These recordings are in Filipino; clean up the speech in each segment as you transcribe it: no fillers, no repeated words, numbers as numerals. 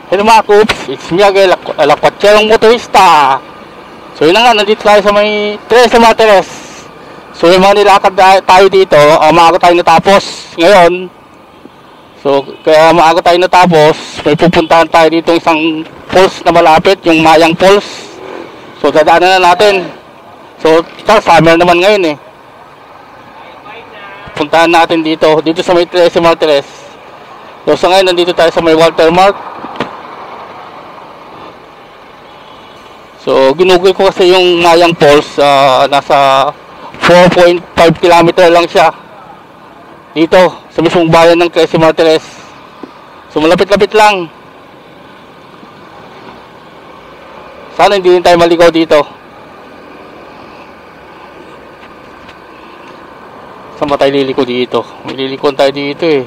Hello mga Coops, it's me again, Lakwatserong Motorista. So yun na nga, nandito tayo sa may Tres Marites. So yung mga nilakad tayo dito, maaga tayo natapos ngayon. So kaya maaga tayo natapos, may pupuntahan tayo dito isang falls na malapit, yung Mayang Falls. So dadaanan na natin. So summer naman ngayon eh. Puntahan natin dito sa may Tres Marites. So sa ngayon nandito tayo sa may watermark. So ginugol ko kasi yung Mayang Falls, nasa 4.5 km lang siya dito sa mismong bayan ng Tres Marites. So malapit-lapit lang. Sana hindi tayo maligaw dito. Saan ba tayo liliko dito? May lilikon tayo dito eh.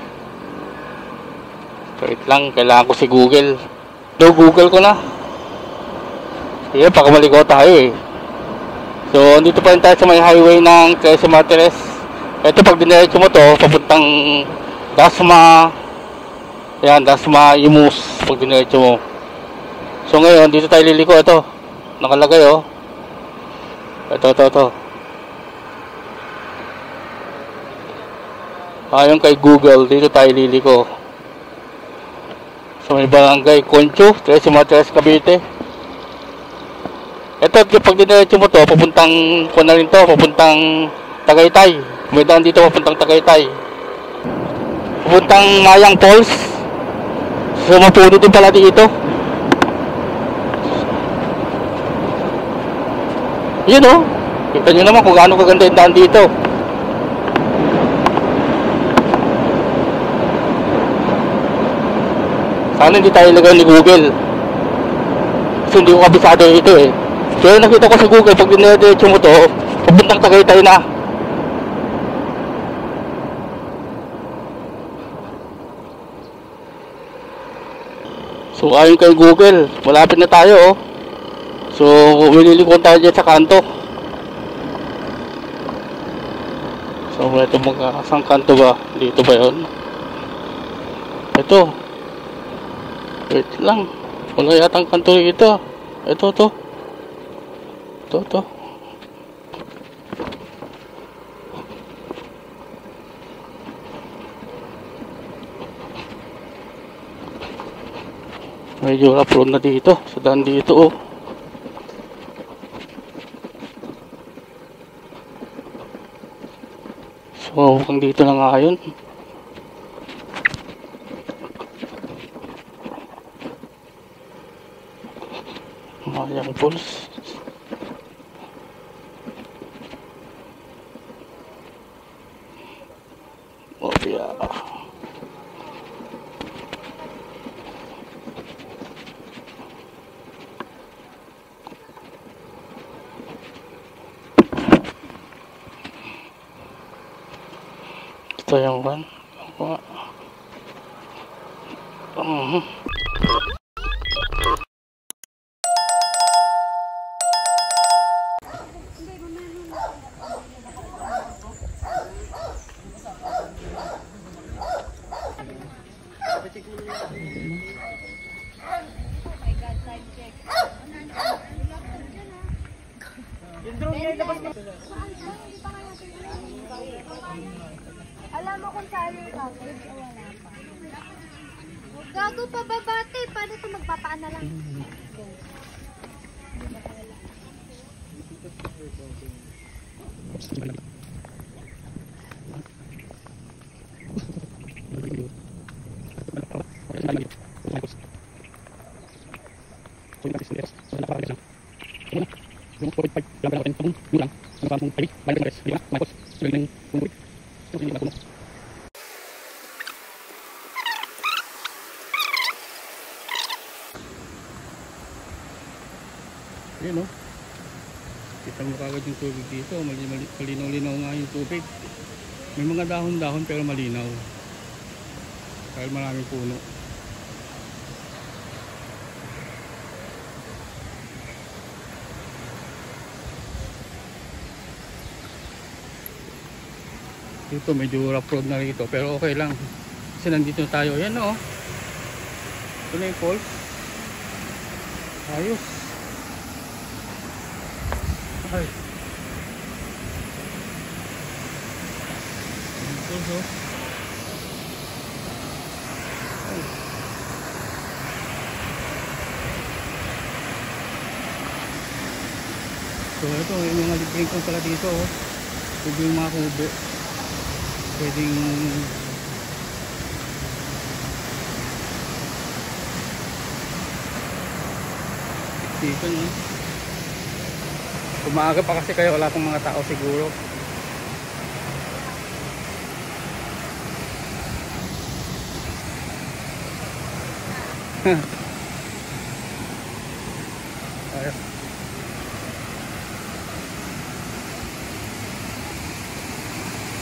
Wait lang, kailangan ko si Google. Google ko na. Sige, baka maligaw tayo eh. So, dito pa rin tayo sa may highway ng Tres Marites. Ito, pag diniretso mo to, papuntang Dasma. Ayan, Dasma Imus, pag diniretso mo. So, ngayon, dito tayo liliko. Ito, nakalagay oh. Ito. Ayon kay Google, dito tayo liliko. So, may barangay Concho, Tres Marites, Cavite. Ito, pag diniretso mo to, papuntang Tagaytay. May daan dito papuntang Tagaytay. Papuntang Mayang Falls. So, mapuno din pala dito. Yun oh. Kita nyo naman kung gaano kaganda yung daan dito. Sana hindi tayo ilagay ni Google. Kasi hindi ko kabisado ito eh. So nakita ko sa Google, pag diniretso mo to, papuntang Tagaytay na. So ayon kay Google, malapit na tayo oh. So mililikon tayo dyan sa kanto. So ito saan kanto ba? Dito ba yun? Ito. Wait lang, wala yatang kanto dito. Ito. Medyo rough na dito, sa daan dito oh. So hanggang dito na nga yun. Mayang Falls. Oh yeah. Ito yung one. Alam mo kung saan yung coverage o wala pa. Gago pa babate. Paano ito magpapaan na lang? Ayan o. Kita mo kagad yung tubig dito. Malinaw-linaw nga yung tubig. May mga dahon-dahon pero malinaw. Dahil maraming puno. Dito medyo rough road na rito pero okay lang. Kasi nandito tayo. Ayan o. Ito na yung falls. Ayos. Ay. Ito. Ay. So ito, yung mga libreng ko pala dito, oh. Pwede yung mga kubo. Pwedeng dito, no? Umaga pa kasi kaya wala pang mga tao siguro. Ayos.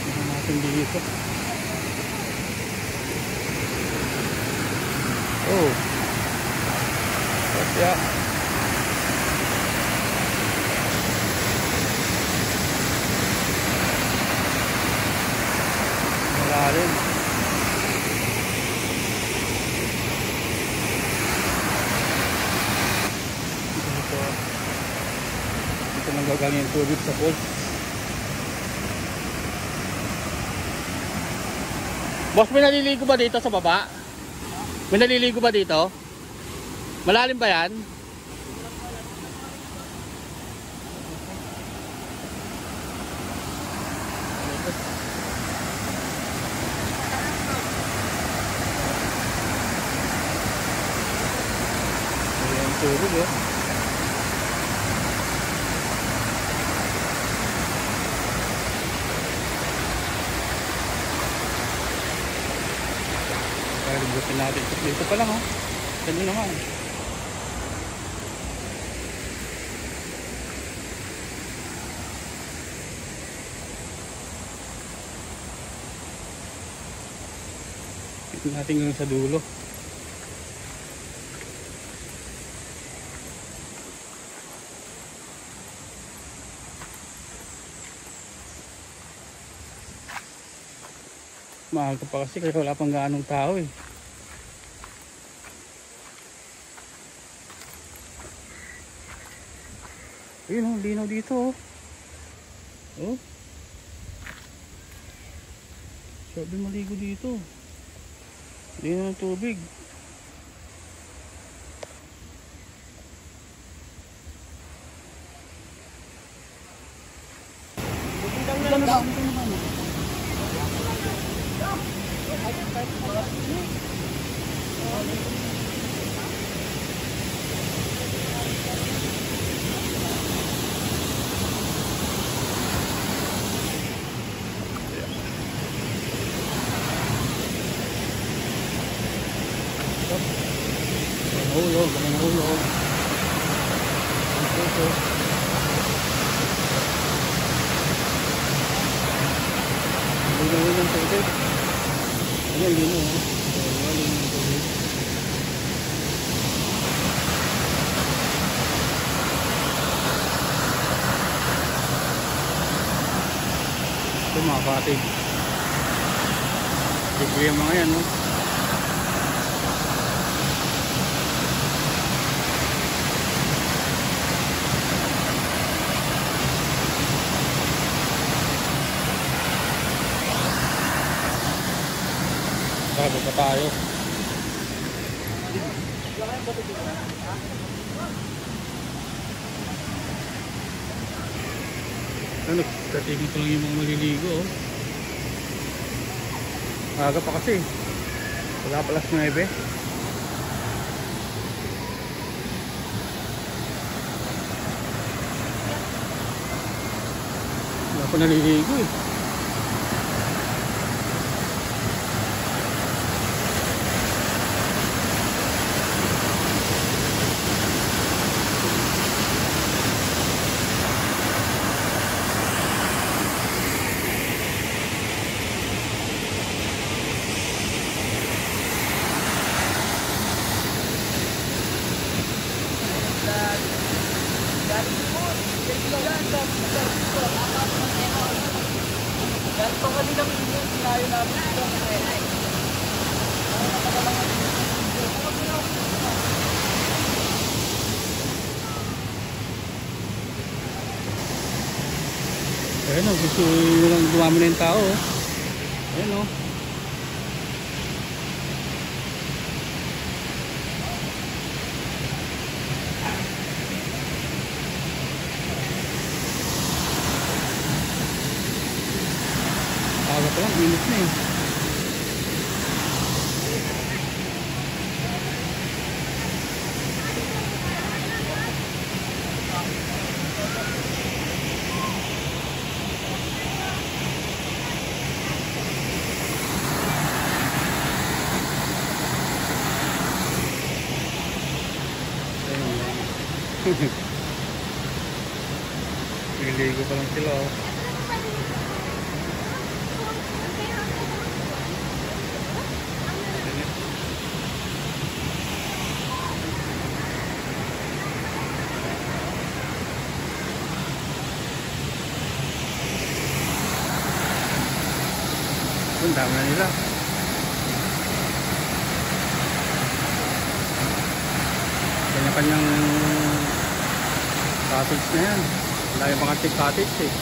Tingnan natin dito. Oh. Kaya malalim. Dito nanggagaling yung tubig sa falls. Boss, may naliligo ba dito sa baba? May naliligo ba dito? Malalim ba yan? Ayan, tubig, oh. Kaya libutin natin. Dito pa lang, oh. Ganun naman. Dito natin yung sa dulo. Maaga pa kasi kaya wala pang gaanong tao eh. Ayun oh, linaw dito oh. Oh. Sabi maligo dito. Linaw ng tubig. Nahulog. Ito. Nahulog ng tubig. Ayan, lino. Nahulog ng tubig. Ito mga patig. Libre yung mga yan, no? Bago pa tayo. Ano, katigil ko lang yung mga maliligo oh. Aga pa kasi. Wala pa alas 9. Wala pa naliligo eh. Ayun o, gusto lang dumami na yung tao. Ayun o. Aga pa lang, init na eh. Nililigo pa lang sila oh. Ang dami na nila. Kanya-kanyang cottage na yan. Lagi mga cottage eh.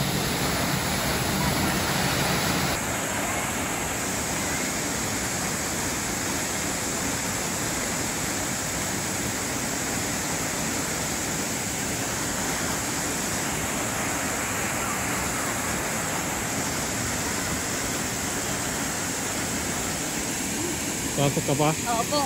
Pasok ka pa? Opo.